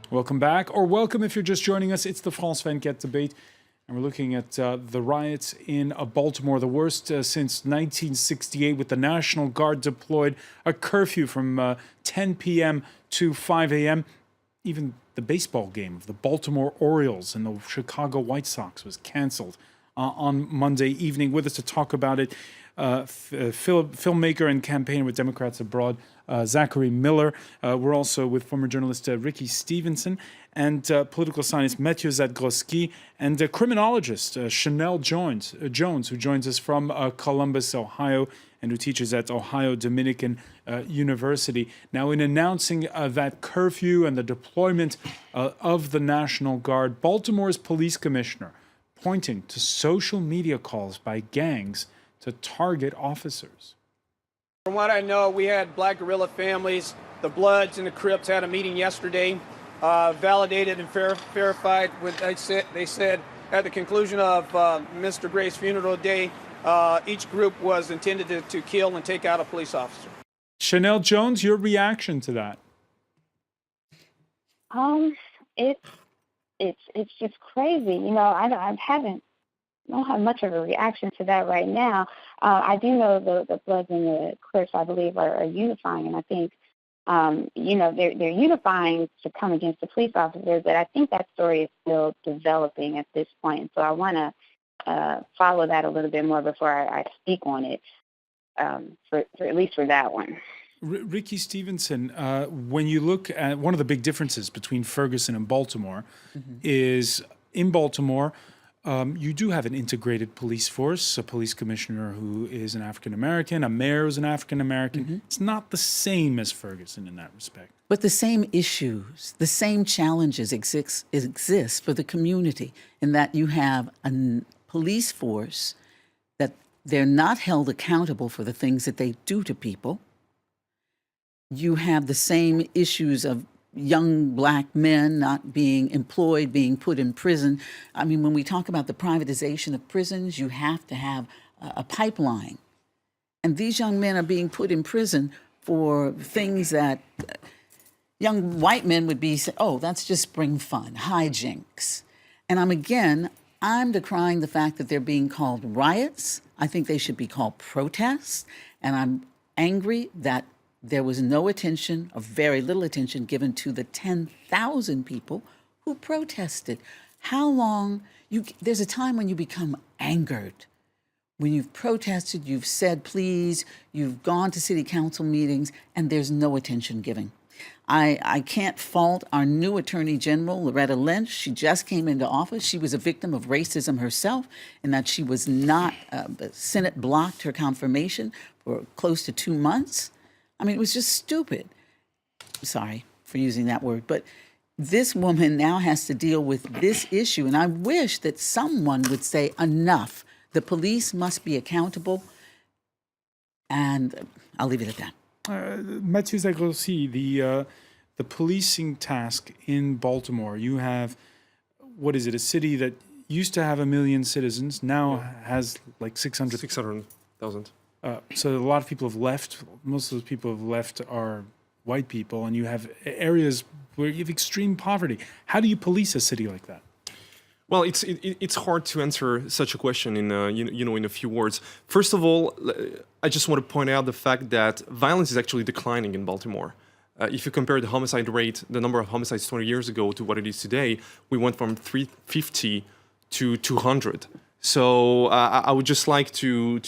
Welcome back, or welcome if you're just joining us. It's the France 24 debate, and we're looking at the riots in Baltimore, the worst since 1968, with the National Guard deployed, a curfew from 10 p.m. to 5 a.m. Even the baseball game of the Baltimore Orioles and the Chicago White Sox was canceled on Monday evening. With us to talk about it, filmmaker and campaigner with Democrats Abroad, Zachary Miller. We're also with former journalist Ricky Stevenson and political scientist Mathieu Zadgroski and criminologist Chanel Jones, who joins us from Columbus, Ohio, and who teaches at Ohio Dominican University. Now, in announcing that curfew and the deployment of the National Guard, Baltimore's police commissioner pointing to social media calls by gangs to target officers. From what I know, we had Black guerrilla families, the Bloods and the Crips had a meeting yesterday, validated and verified. They said at the conclusion of Mr. Gray's funeral day, each group was intended to kill and take out a police officer. Chanel Jones, your reaction to that? It's just crazy. You know, I don't have much of a reaction to that right now. I do know the Bloods and the Crips, I believe, are unifying, and I think, they're unifying to come against the police officers, but I think that story is still developing at this point. So I want to follow that a little bit more before I speak on it, for at least for that one. Ricky Stevenson, when you look at one of the big differences between Ferguson and Baltimore is in Baltimore, you do have an integrated police force, a police commissioner who is an African-American, a mayor who's an African-American. It's not the same as Ferguson in that respect. But the same issues, the same challenges exist for the community, in that you have a police force that they're not held accountable for the things that they do to people. You have the same issues of young Black men not being employed, being put in prison. I mean, when we talk about the privatization of prisons, you have to have a pipeline. And these young men are being put in prison for things that young white men would be saying, oh, that's just spring fun, hijinks. And I'm decrying the fact that they're being called riots. I think they should be called protests. And I'm angry that there was no attention, or very little attention, given to the 10,000 people who protested. How long? There's a time when you become angered. When you've protested, you've said please, you've gone to city council meetings, and there's no attention given. I can't fault our new Attorney General, Loretta Lynch. She just came into office. She was a victim of racism herself, in that she was not, the Senate blocked her confirmation for close to 2 months. I mean, it was just stupid. Sorry for using that word, but this woman now has to deal with this issue. And I wish that someone would say enough. The police must be accountable. And I'll leave it at that. Mathieu Zadgroski, the policing task in Baltimore, you have, what is it, a city that used to have 1 million citizens, now has like 600,000. So a lot of people have left. Most of those people who have left are white people, and you have areas where you have extreme poverty. How do you police a city like that? Well, it's hard to answer such a question in in a few words. First of all, I just want to point out the fact that violence is actually declining in Baltimore. If you compare the homicide rate, the number of homicides 20 years ago to what it is today, we went from 350 to 200. So I would just like to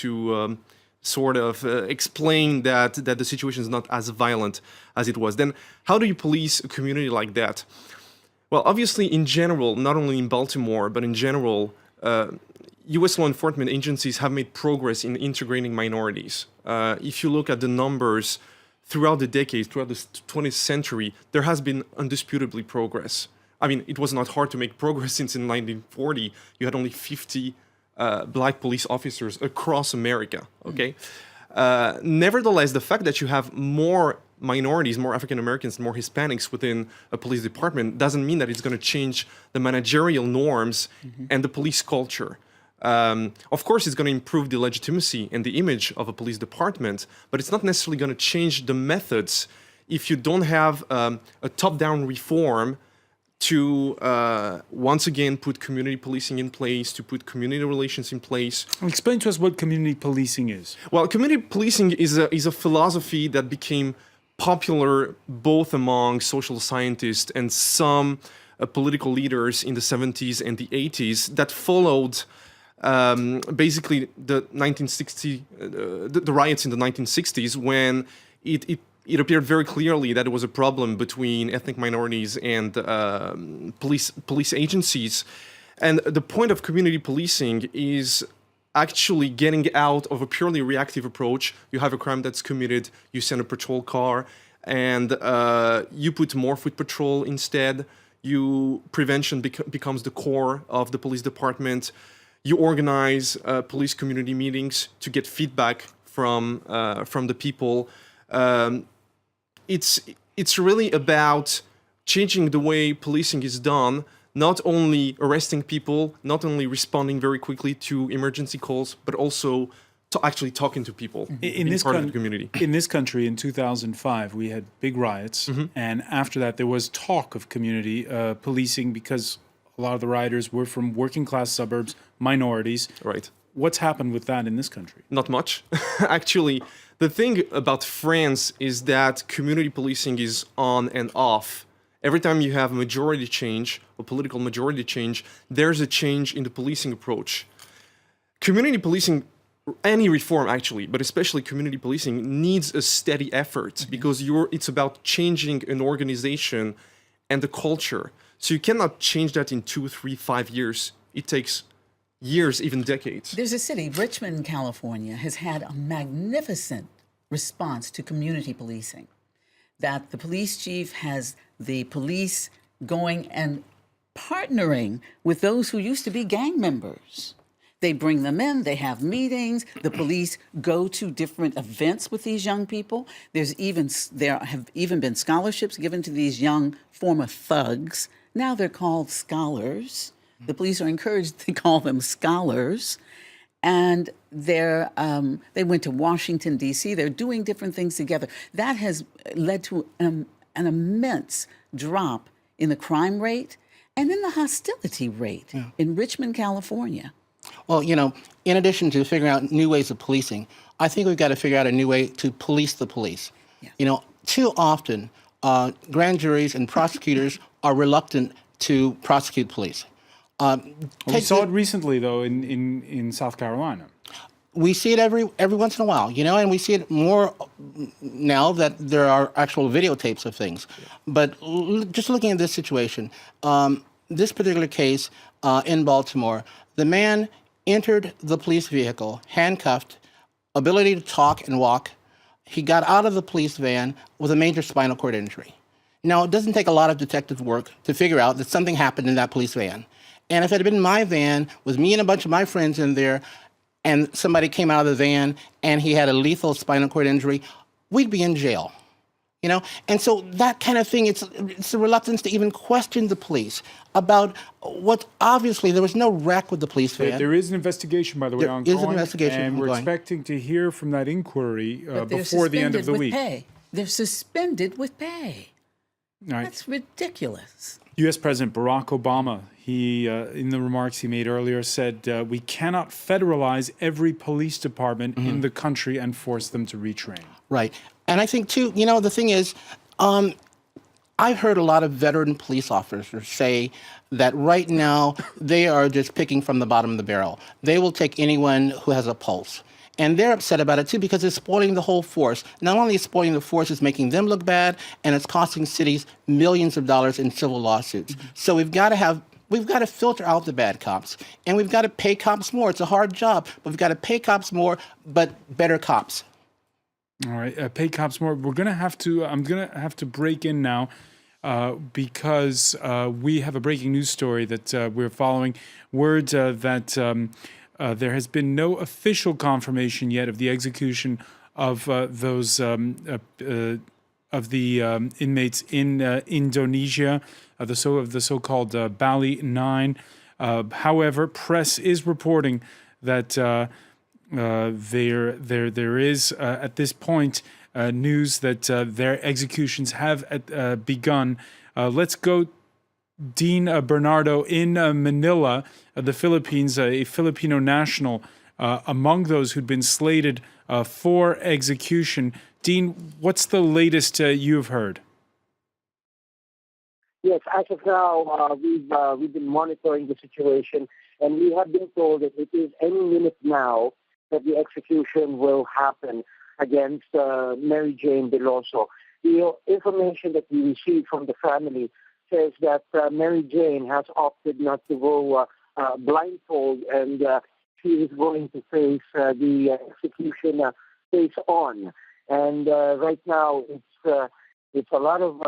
sort of explain that the situation is not as violent as it was. Then how do you police a community like that? Well, obviously, in general, not only in Baltimore, but in general, U.S. law enforcement agencies have made progress in integrating minorities. If you look at the numbers throughout the decades, throughout the 20th century, there has been undisputably progress. I mean, it was not hard to make progress since in 1940, you had only 50 Black police officers across America, okay? Nevertheless, the fact that you have more minorities, more African Americans, more Hispanics within a police department doesn't mean that it's going to change the managerial norms and the police culture. Of course, it's going to improve the legitimacy and the image of a police department, but it's not necessarily going to change the methods if you don't have a top-down reform to once again put community policing in place, to put community relations in place. Explain to us what community policing is. Well, community policing is a philosophy that became popular both among social scientists and some political leaders in the 70s and the 80s that followed basically the 1960 the riots in the 1960s, when it appeared very clearly that it was a problem between ethnic minorities and police agencies. And the point of community policing is actually getting out of a purely reactive approach. You have a crime that's committed, you send a patrol car, and you put more foot patrol instead. Prevention becomes the core of the police department. You organize police community meetings to get feedback from the people. It's really about changing the way policing is done, not only arresting people, not only responding very quickly to emergency calls, but also actually talking to people, being part of the community. In this country, in 2005, we had big riots, and after that, there was talk of community policing because a lot of the rioters were from working-class suburbs, minorities. Right. What's happened with that in this country? Not much. Actually, the thing about France is that community policing is on and off. Every time you have a majority change, a political majority change, there's a change in the policing approach. Community policing, any reform actually, but especially community policing, needs a steady effort because it's about changing an organization and the culture. So you cannot change that in 2, 3, 5 years. It takes years, even decades. There's a city, Richmond, California, has had a magnificent response to community policing. That the police chief has the police going and partnering with those who used to be gang members. They bring them in, they have meetings, the police go to different events with these young people. There have even been scholarships given to these young former thugs. Now they're called scholars. The police are encouraged to call them scholars. And they went to Washington, D.C. They're doing different things together. That has led to an immense drop in the crime rate and in the hostility rate in Richmond, California. Well, in addition to figuring out new ways of policing, I think we've got to figure out a new way to police the police. Yeah. Too often, grand juries and prosecutors are reluctant to prosecute police. We saw it recently, though, in South Carolina. We see it every once in a while, and we see it more now that there are actual videotapes of things. But just looking at this situation, this particular case in Baltimore, the man entered the police vehicle, handcuffed, ability to talk and walk. He got out of the police van with a major spinal cord injury. Now, it doesn't take a lot of detective work to figure out that something happened in that police van. And if it had been my van with me and a bunch of my friends in there, and somebody came out of the van and he had a lethal spinal cord injury, we'd be in jail. And so that kind of thing, it's a reluctance to even question the police about what obviously there was no wreck with the police van. There is an investigation, by the way, ongoing. There is an investigation and we're ongoing. Expecting to hear from that inquiry But before the end of the week. Pay. They're suspended with pay. All right. That's ridiculous. U.S. President Barack Obama, he in the remarks he made earlier, said we cannot federalize every police department in the country and force them to retrain. Right. And I think, too, the thing is, I've heard a lot of veteran police officers say that right now they are just picking from the bottom of the barrel. They will take anyone who has a pulse. And they're upset about it, too, because it's spoiling the whole force. Not only is spoiling the force, it's making them look bad, and it's costing cities millions of dollars in civil lawsuits. So we've got to filter out the bad cops, and we've got to pay cops more. It's a hard job, but we've got to pay cops more, but better cops. All right, pay cops more. I'm gonna have to break in now because we have a breaking news story that we're following. Word that there has been no official confirmation yet of the execution of those of the inmates in Indonesia, of the so-called Bali 9. However, press is reporting that there is at this point news that their executions have begun. Let's go Dean Bernardo in Manila, the Philippines, a Filipino national among those who'd been slated for execution. Dean, what's the latest you've heard? Yes, as of now, we've been monitoring the situation, and we have been told that it is any minute now that the execution will happen against Mary Jane Veloso. The information that we received from the family says that Mary Jane has opted not to go blindfold, and she is going to face the execution face on. And right now, it's a lot of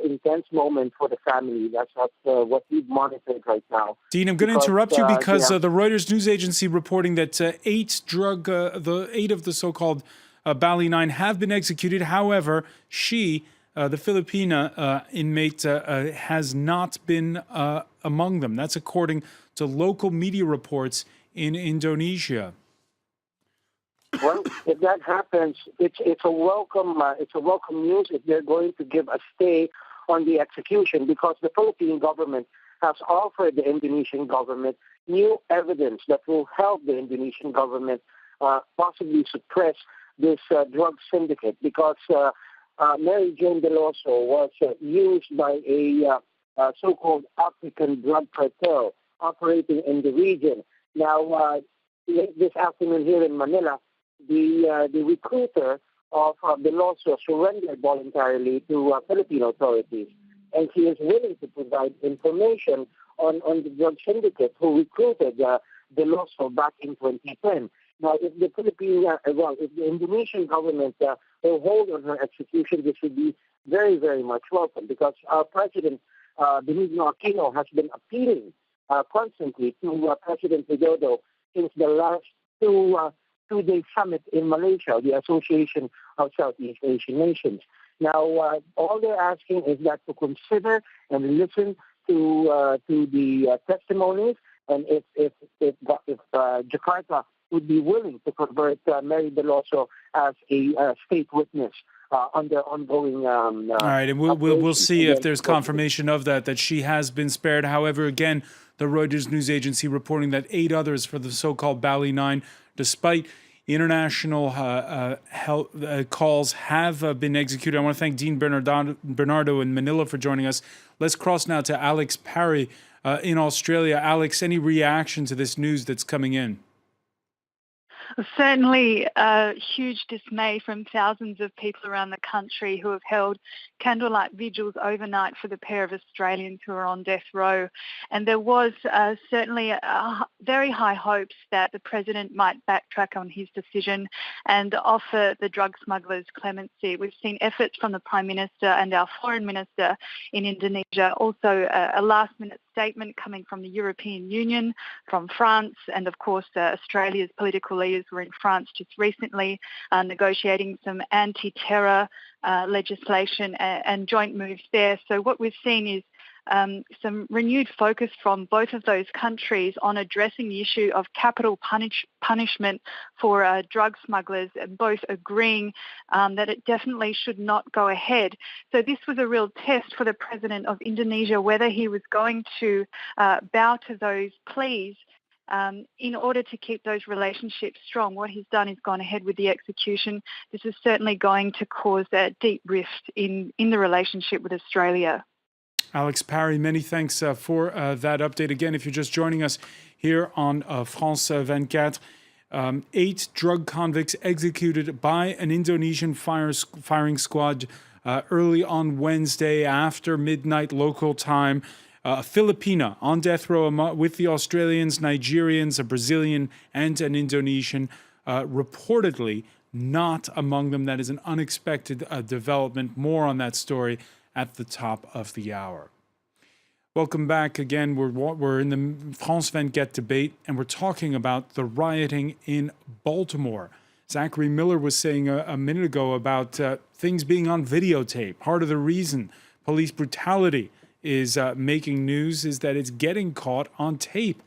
intense moment for the family. That's what we've monitored right now. Dean, I'm going to interrupt you because the Reuters news agency reporting that eight of the so-called Bali 9 have been executed. However, she, the Filipina inmate, has not been among them. That's according to local media reports in Indonesia. Well, if that happens, it's a welcome news if they're going to give a stay on the execution, because the Philippine government has offered the Indonesian government new evidence that will help the Indonesian government possibly suppress this drug syndicate, because Mary Jane Veloso was used by a so-called African drug cartel operating in the region. Now, this afternoon here in Manila, the recruiter of Veloso surrendered voluntarily to Filipino authorities, and he is willing to provide information on the drug syndicate who recruited Veloso back in 2010. Now, if the if the Indonesian government will hold on her execution, this would be very, very much welcome, because our President Benigno Aquino has been appealing constantly to President Widodo since the last two-day summit in Malaysia, the Association of Southeast Asian Nations. Now, all they're asking is that to consider and listen to the testimonies, and if Jakarta would be willing to convert Mary Veloso as a state witness on their ongoing. All right, and we'll see if there's confirmation of that she has been spared. However, again, the Reuters news agency reporting that 8 others for the so-called Bali 9, despite international calls, have been executed. I want to thank Dean Bernardo in Manila for joining us. Let's cross now to Alex Parry in Australia. Alex, any reaction to this news that's coming in? Certainly huge dismay from thousands of people around the country who have held candlelight vigils overnight for the pair of Australians who are on death row. And there was certainly very high hopes that the President might backtrack on his decision and offer the drug smugglers clemency. We've seen efforts from the Prime Minister and our Foreign Minister in Indonesia, also a last-minute statement coming from the European Union, from France, and of course Australia's political leaders were in France just recently negotiating some anti-terror legislation and joint moves there. So what we've seen is some renewed focus from both of those countries on addressing the issue of capital punishment for drug smugglers, both agreeing that it definitely should not go ahead. So this was a real test for the President of Indonesia, whether he was going to bow to those pleas in order to keep those relationships strong. What he's done is gone ahead with the execution. This is certainly going to cause a deep rift in the relationship with Australia. Alex Parry, many thanks for that update. Again, if you're just joining us here on France 24, 8 drug convicts executed by an Indonesian firing squad early on Wednesday after midnight local time. A Filipina on death row with the Australians, Nigerians, a Brazilian, and an Indonesian, reportedly not among them. That is an unexpected development. More on that story at the top of the hour. Welcome back again. We're in the France 24 debate, and we're talking about the rioting in Baltimore. Zachary Miller was saying a minute ago about things being on videotape. Part of the reason police brutality is making news is that it's getting caught on tape.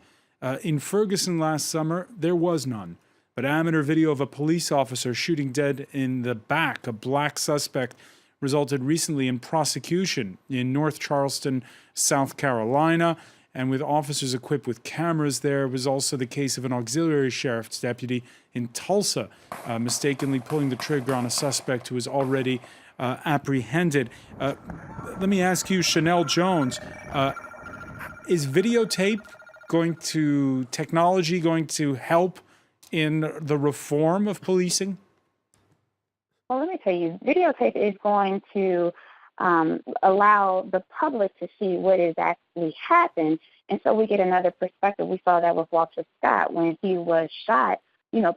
In Ferguson last summer, there was none. But amateur video of a police officer shooting dead in the back a black suspect resulted recently in prosecution in North Charleston, South Carolina. And with officers equipped with cameras, there was also the case of an auxiliary sheriff's deputy in Tulsa mistakenly pulling the trigger on a suspect who was already apprehended. Let me ask you, Chanel Jones, is technology going to help in the reform of policing? Well, let me tell you, videotape is going to allow the public to see what is actually happened. And so we get another perspective. We saw that with Walter Scott when he was shot,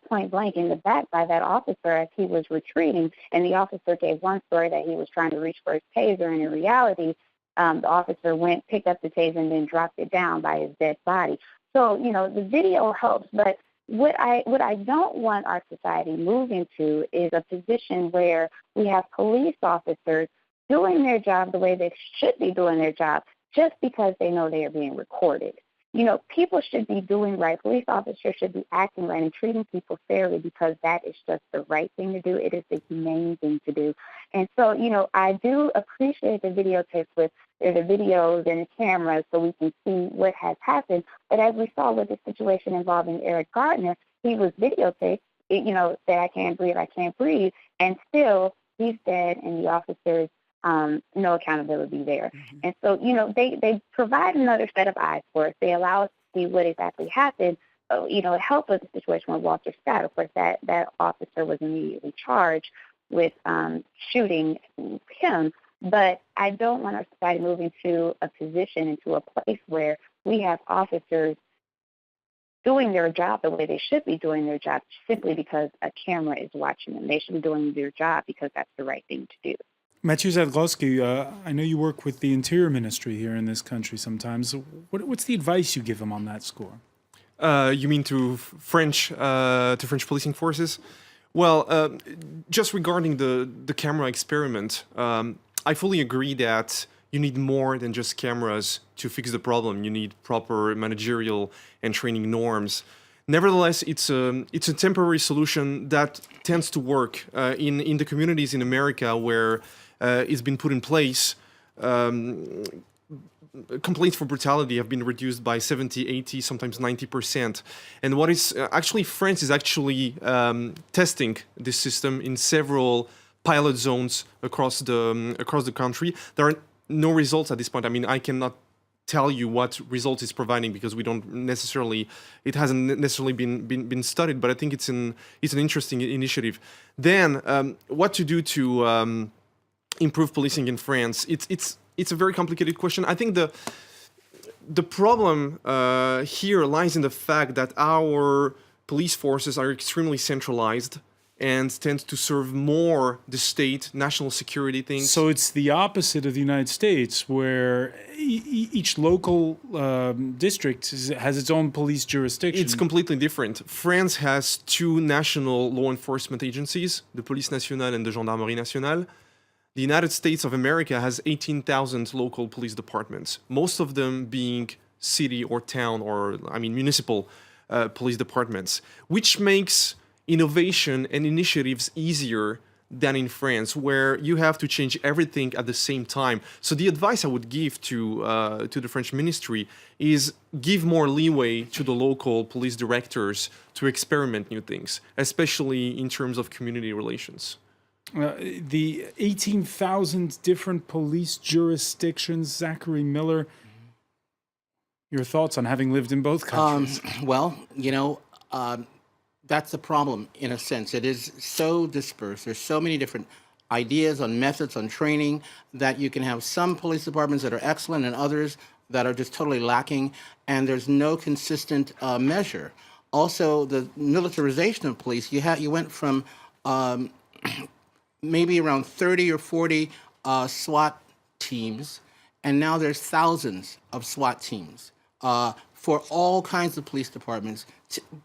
point blank in the back by that officer as he was retreating. And the officer gave one story that he was trying to reach for his taser. And in reality, the officer picked up the taser and then dropped it down by his dead body. So, the video helps. But what I don't want our society moving to is a position where we have police officers doing their job the way they should be doing their job just because they know they are being recorded. People should be doing right. Police officers should be acting right and treating people fairly because that is just the right thing to do. It is the humane thing to do. And so, I do appreciate the videotapes with the videos and the cameras so we can see what has happened. But as we saw with the situation involving Eric Gardner, he was videotaped, said, I can't breathe. And still, he's dead and the officers no accountability there. Mm-hmm. And so, they provide another set of eyes for us. They allow us to see what exactly happened. It helped with the situation with Walter Scott. Of course, that officer was immediately charged with shooting him. But I don't want our society moving to a position, into a place where we have officers doing their job the way they should be doing their job simply because a camera is watching them. They should be doing their job because that's the right thing to do. Matthew Zadglowski, I know you work with the Interior Ministry here in this country sometimes. What's the advice you give them on that score? You mean to French policing forces? Well, just regarding the camera experiment, I fully agree that you need more than just cameras to fix the problem. You need proper managerial and training norms. Nevertheless, it's a temporary solution that tends to work in the communities in America where it's been put in place. Complaints for brutality have been reduced by 70, 80, sometimes 90%. And what is actually France is actually testing this system in several pilot zones across the country. There are no results at this point. I mean, I cannot tell you what results it's providing because it hasn't necessarily been studied. But I think it's an interesting initiative. Then, what to do to improve policing in France? It's a very complicated question. I think the problem here lies in the fact that our police forces are extremely centralized and tend to serve more the state, national security things. So it's the opposite of the United States, where each local district has its own police jurisdiction. It's completely different. France has two national law enforcement agencies, the Police Nationale and the Gendarmerie Nationale. The United States of America has 18,000 local police departments, most of them being city or town or, municipal police departments, which makes innovation and initiatives easier than in France, where you have to change everything at the same time. So the advice I would give to the French ministry is give more leeway to the local police directors to experiment new things, especially in terms of community relations. The 18,000 different police jurisdictions, Zachary Miller, your thoughts on having lived in both countries? That's the problem, in a sense. It is so dispersed. There's so many different ideas on methods, on training, that you can have some police departments that are excellent and others that are just totally lacking, and there's no consistent measure. Also, the militarization of police, you went from maybe around 30 or 40 SWAT teams, and now there's thousands of SWAT teams for all kinds of police departments.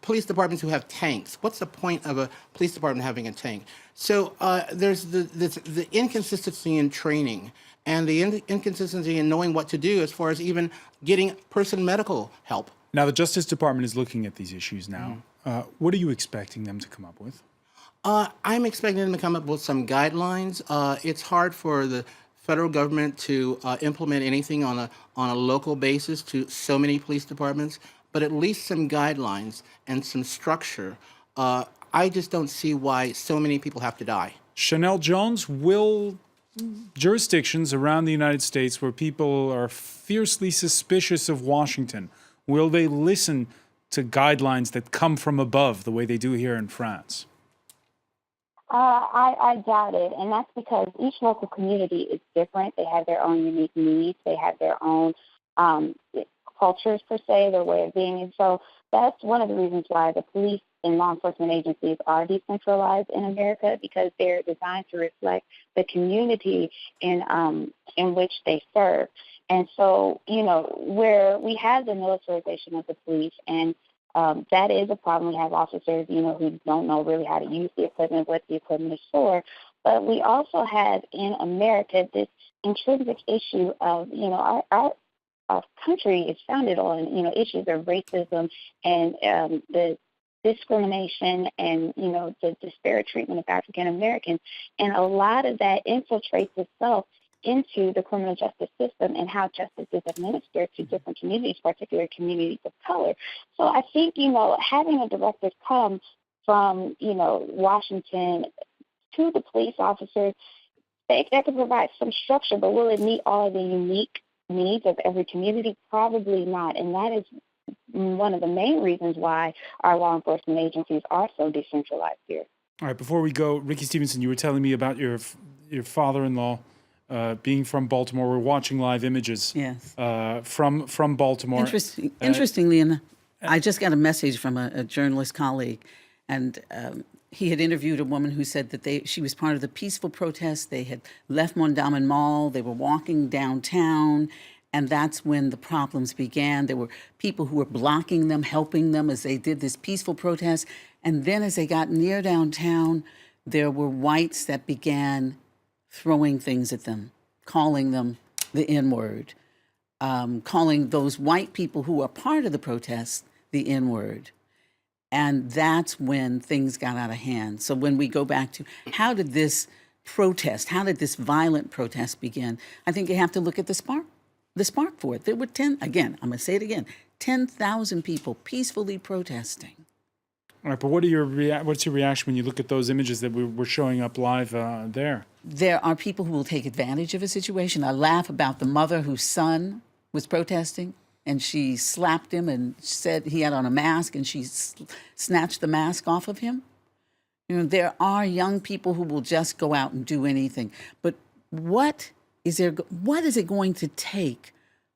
Police departments who have tanks. What's the point of a police department having a tank? So there's the inconsistency in training and the inconsistency in knowing what to do as far as even getting medical help. Now, the Justice Department is looking at these issues now. What are you expecting them to come up with? I'm expecting them to come up with some guidelines. It's hard for the federal government to implement anything on a local basis to so many police departments, but at least some guidelines and some structure. I just don't see why so many people have to die. Chanel Jones, will jurisdictions around the United States where people are fiercely suspicious of Washington, will they listen to guidelines that come from above the way they do here in France? I doubt it, and that's because each local community is different. They have their own unique needs. They have their own cultures, per se, their way of being. And so that's one of the reasons why the police and law enforcement agencies are decentralized in America, because they're designed to reflect the community in which they serve. And so, where we have the militarization of the police, and that is a problem. We have officers, who don't know really how to use the equipment, what the equipment is for. But we also have in America this intrinsic issue of, our country is founded on, issues of racism and the discrimination and, the disparate treatment of African Americans. And a lot of that infiltrates itself into the criminal justice system and how justice is administered to different communities, particularly communities of color. So I think, having a directive come from, Washington to the police officers, that could provide some structure, but will it meet all of the unique needs of every community? Probably not. And that is one of the main reasons why our law enforcement agencies are so decentralized here. All right, before we go, Ricky Stevenson, you were telling me about your father-in-law being from Baltimore. We're watching live images from Baltimore. Interestingly enough, I just got a message from a journalist colleague, and he had interviewed a woman who said that she was part of the peaceful protest. They had left Mondawmin Mall. They were walking downtown, and that's when the problems began. There were people who were blocking them, helping them as they did this peaceful protest. And then as they got near downtown, there were whites that began throwing things at them, calling them the N-word, calling those white people who are part of the protest the N-word. And that's when things got out of hand. So when we go back to how did this violent protest begin, I think you have to look at the spark for it. There were I'm going to say it again, 10,000 people peacefully protesting. All right, but what's your reaction when you look at those images that were showing up live there? There are people who will take advantage of a situation. I laugh about the mother whose son was protesting, and she slapped him and said he had on a mask, and she snatched the mask off of him. There are young people who will just go out and do anything. But what is it going to take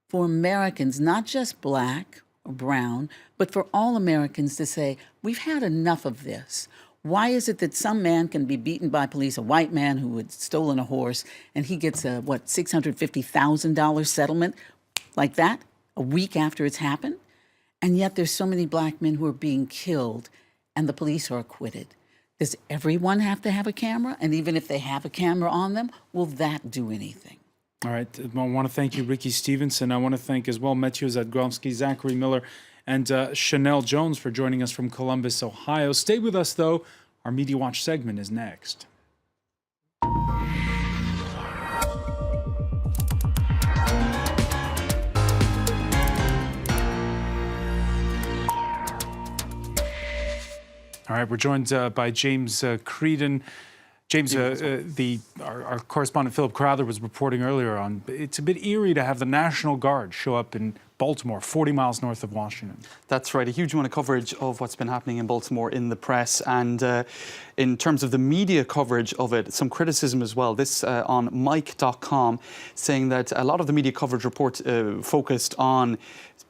for Americans, not just black or brown, but for all Americans to say, we've had enough of this? Why is it that some man can be beaten by police, a white man who had stolen a horse, and he gets a, $650,000 settlement like that a week after it's happened? And yet there's so many black men who are being killed and the police are acquitted. Does everyone have to have a camera? And even if they have a camera on them, will that do anything? All right. I want to thank you, Ricky Stevenson. I want to thank as well Matthew Zadgrovski, Zachary Miller, and Chanel Jones for joining us from Columbus, Ohio. Stay with us, though. Our Media Watch segment is next. All right, we're joined by James Creedon. James, our correspondent Philip Crowther was reporting earlier on, it's a bit eerie to have the National Guard show up in Baltimore, 40 miles north of Washington. That's right, a huge amount of coverage of what's been happening in Baltimore in the press, and in terms of the media coverage of it, some criticism as well. This on Mike.com, saying that a lot of the media coverage report focused on,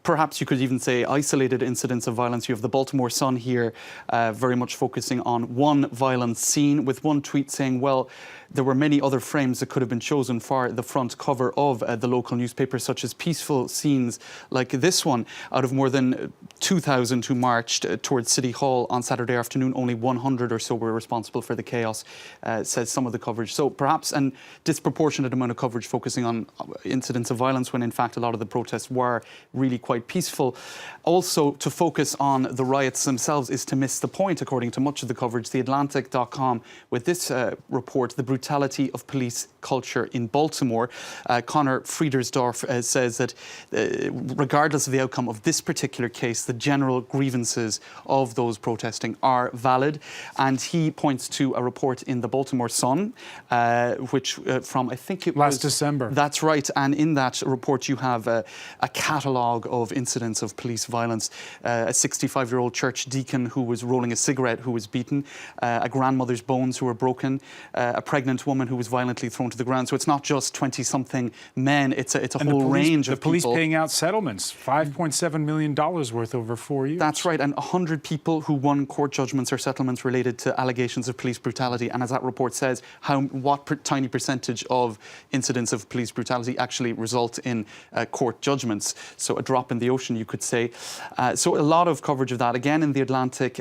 perhaps you could even say, isolated incidents of violence. You have the Baltimore Sun here very much focusing on one violent scene, with one tweet saying, well, there were many other frames that could have been chosen for the front cover of the local newspaper, such as peaceful scenes like this one. Out of more than 2,000 who marched towards City Hall on Saturday afternoon, only 100 or so were responsible for the chaos, says some of the coverage. So perhaps a disproportionate amount of coverage focusing on incidents of violence when in fact a lot of the protests were really quite peaceful. Also, to focus on the riots themselves is to miss the point, according to much of the coverage. TheAtlantic.com with this report, The Brutality of Police Culture in Baltimore. Connor Friedersdorf says that regardless of the outcome of this particular case, the general grievances of those protesting are valid. And he points to a report in the Baltimore Sun, which from, I think it was... Last December. That's right. And in that report, you have a catalogue of incidents of police violence. A 65-year-old church deacon who was rolling a cigarette who was beaten, a grandmother's bones who were broken, a pregnant woman who was violently thrown to the ground. So it's not just 20-something men, it's a whole range of people. The police paying out settlements, $5.7 million worth over 4 years. That's right, and 100 people who won court judgments or settlements related to allegations of police brutality. And as that report says, what tiny percentage of incidents of police brutality actually result in court judgments. So a drop in the ocean, you could say. So a lot of coverage of that. Again, in The Atlantic,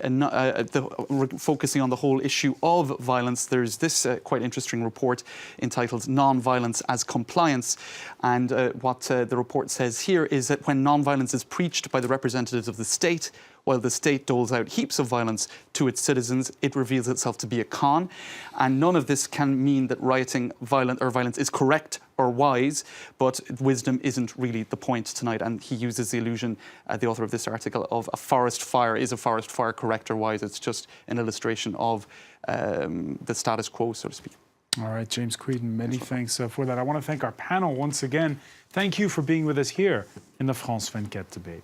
focusing on the whole issue of violence, there's this quite interesting report entitled Non-Violence as Compliance. And what the report says here is that when non-violence is preached by the representatives of the state, while the state doles out heaps of violence to its citizens, it reveals itself to be a con. And none of this can mean that rioting violence is correct or wise, but wisdom isn't really the point tonight. And he uses the illusion, the author of this article, of a forest fire. Is a forest fire correct or wise? It's just an illustration of the status quo, so to speak. All right, James Creedon, many thanks for that. I want to thank our panel once again. Thank you for being with us here in the France 24 debate.